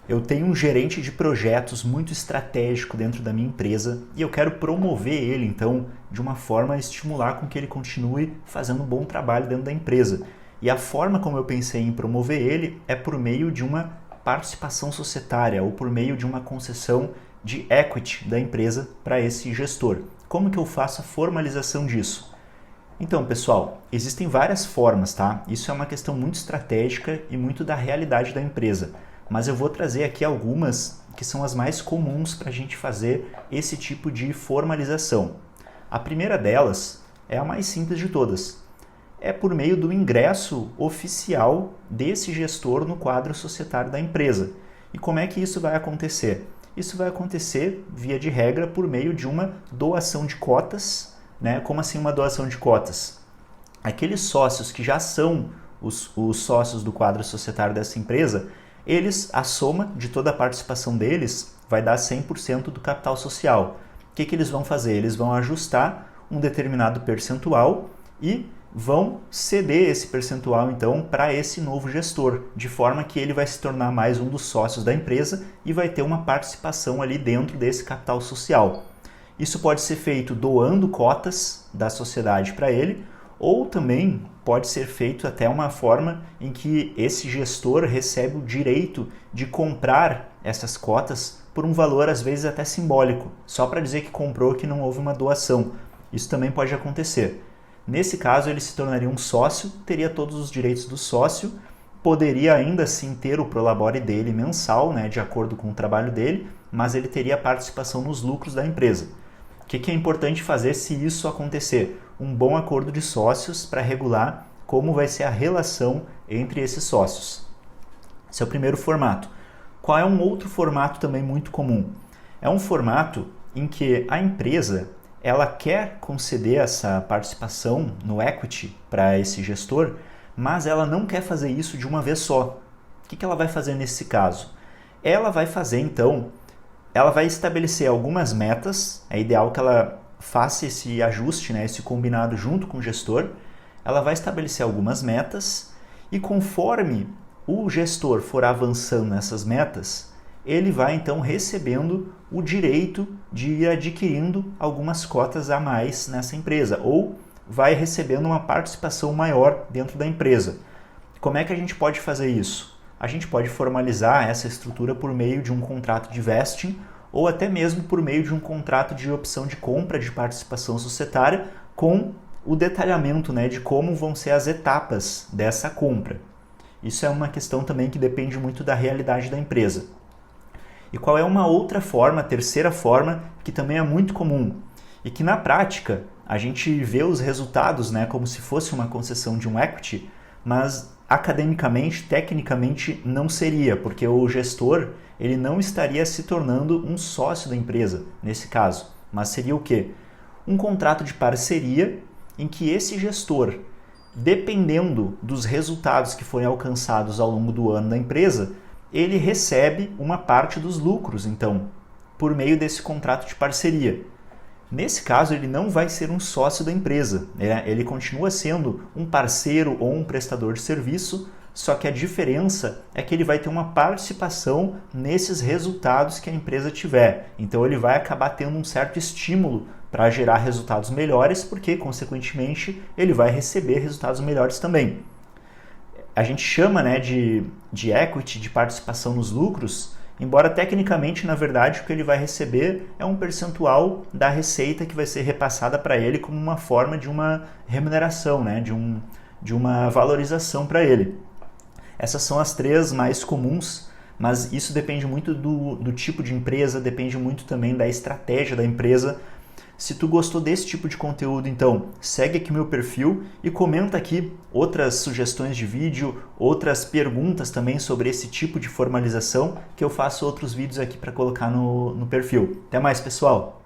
Eu tenho um gerente de projetos muito estratégico dentro da minha empresa e eu quero promover ele, então, de uma forma a estimular com que ele continue fazendo um bom trabalho dentro da empresa. E a forma como eu pensei em promover ele é por meio de uma participação societária ou por meio de uma concessão de equity da empresa para esse gestor. Como que eu faço a formalização disso? Então, pessoal, existem várias formas, tá? Isso é uma questão muito estratégica e muito da realidade da empresa. Mas eu vou trazer aqui algumas que são as mais comuns para a gente fazer esse tipo de formalização. A primeira delas é a mais simples de todas. É por meio do ingresso oficial desse gestor no quadro societário da empresa. E como é que isso vai acontecer? Isso vai acontecer, via de regra, por meio de uma doação de cotas. Né? Como assim uma doação de cotas? Aqueles sócios que já são os sócios do quadro societário dessa empresa, a soma de toda a participação deles vai dar 100% do capital social. O que eles vão fazer? Eles vão ajustar um determinado percentual e vão ceder esse percentual então para esse novo gestor, de forma que ele vai se tornar mais um dos sócios da empresa e vai ter uma participação ali dentro desse capital social. Isso pode ser feito doando cotas da sociedade para ele, ou também pode ser feito até uma forma em que esse gestor recebe o direito de comprar essas cotas por um valor às vezes até simbólico, só para dizer que comprou, que não houve uma doação. Isso também pode acontecer. Nesse caso, ele se tornaria um sócio, teria todos os direitos do sócio, poderia ainda assim ter o prolabore dele mensal, né, de acordo com o trabalho dele, mas ele teria participação nos lucros da empresa. O que é importante fazer se isso acontecer? Um bom acordo de sócios para regular como vai ser a relação entre esses sócios. Esse é o primeiro formato. Qual é um outro formato também muito comum? É um formato em que a empresa ela quer conceder essa participação no equity para esse gestor, mas ela não quer fazer isso de uma vez só. O que ela vai fazer nesse caso? Ela vai fazer então, ela vai estabelecer algumas metas, é ideal que ela faça esse ajuste, né, esse combinado junto com o gestor, ela vai estabelecer algumas metas e conforme o gestor for avançando nessas metas, ele vai então recebendo o direito de ir adquirindo algumas cotas a mais nessa empresa ou vai recebendo uma participação maior dentro da empresa. Como é que a gente pode fazer isso? A gente pode formalizar essa estrutura por meio de um contrato de vesting ou até mesmo por meio de um contrato de opção de compra de participação societária com o detalhamento, né, de como vão ser as etapas dessa compra. Isso é uma questão também que depende muito da realidade da empresa. E qual é uma outra forma, a terceira forma, que também é muito comum e que na prática a gente vê os resultados, né, como se fosse uma concessão de um equity, mas academicamente, tecnicamente não seria, porque o gestor ele não estaria se tornando um sócio da empresa nesse caso, mas seria o quê? Um contrato de parceria em que esse gestor, dependendo dos resultados que forem alcançados ao longo do ano da empresa, ele recebe uma parte dos lucros, então, por meio desse contrato de parceria. Nesse caso, ele não vai ser um sócio da empresa, né? Ele continua sendo um parceiro ou um prestador de serviço, só que a diferença é que ele vai ter uma participação nesses resultados que a empresa tiver. Então, ele vai acabar tendo um certo estímulo para gerar resultados melhores, porque, consequentemente, ele vai receber resultados melhores também. A gente chama, né, de equity, de participação nos lucros, embora tecnicamente, na verdade, o que ele vai receber é um percentual da receita que vai ser repassada para ele como uma forma de uma remuneração, né, de uma valorização para ele. Essas são as três mais comuns, mas isso depende muito do tipo de empresa, depende muito também da estratégia da empresa. Se tu gostou desse tipo de conteúdo, então segue aqui meu perfil e comenta aqui outras sugestões de vídeo, outras perguntas também sobre esse tipo de formalização, que eu faço outros vídeos aqui para colocar no perfil. Até mais, pessoal!